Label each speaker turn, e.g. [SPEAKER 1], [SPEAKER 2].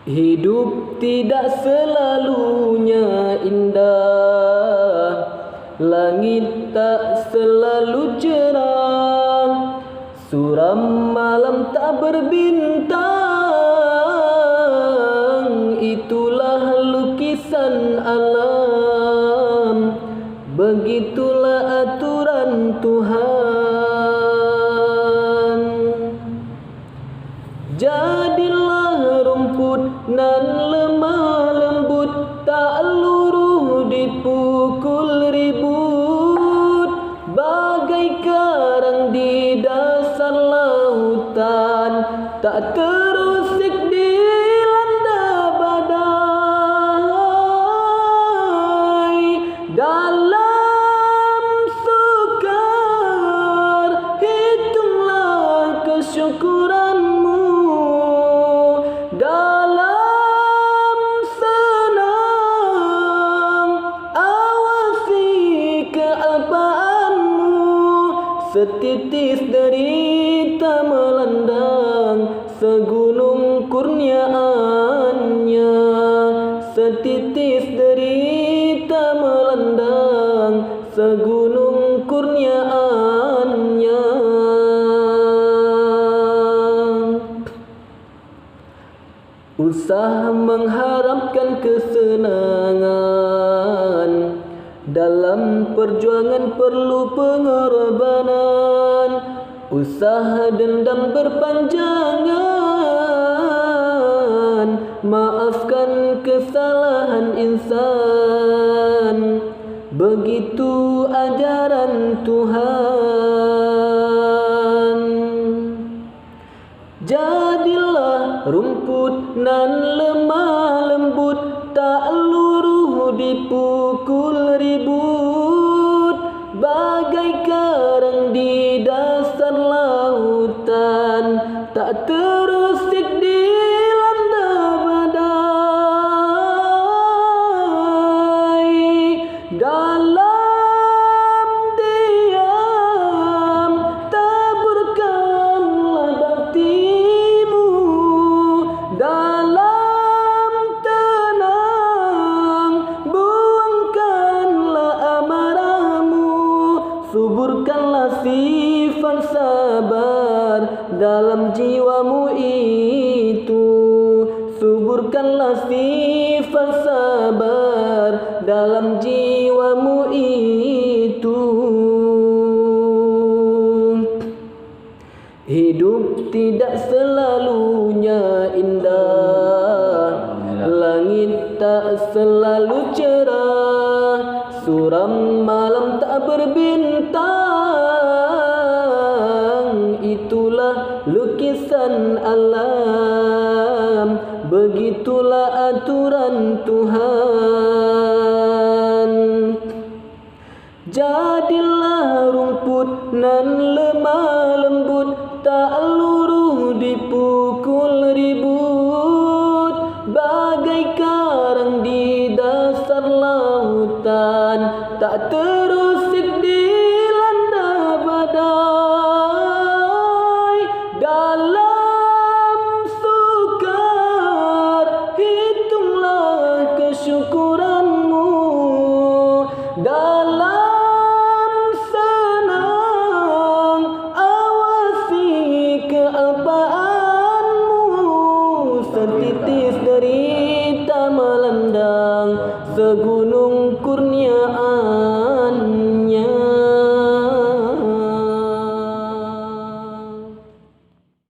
[SPEAKER 1] Hidup tidak selalunya indah, langit tak selalu cerah, suram malam tak berbintang. Itulah lukisan alam, begitulah aturan Tuhan. Jadilah rumput nan lemah lembut, tak luruh dipukul ribut, bagai karang di dasar lautan, tak terusik dilanda badai. Dalam sukar hitunglah kesyukuranmu, dalam senang awasi kealpaanmu. Setitis derita melandang, segunung kurniaannya. Setitis derita melandang, segunung kurniaannya. Usah mengharapkan kesenangan, dalam perjuangan perlu pengorbanan. Usaha dendam berpanjangan, maafkan kesalahan insan, begitu ajaran Tuhan. Jadilah rumput nan lemah lembut, tak luruh dipukul ribut, bagai karang di dasar lautan, tak terusik dilanda badai. Dalam diam taburkanlah baktimu, dalam tenang buangkanlah amarahmu. Suburkanlah sifat sabar dalam jiwamu itu, suburkanlah sifat sabar dalam jiwamu itu. Hidup tidak selalunya indah, langit tak selalu cerah, suram malam tak berbintang. Itulah lukisan alam, begitulah aturan Tuhan. Jadilah rumput nan lemah lembut, tak luruh dipukul ribut, bagai karang di dasar lautan, tak terusik dilanda badai. Dalam sukar hitunglah kesyukuranmu, dalam senang awasi kealpaanmu. Setitis derita melandang, segunung kurniaan.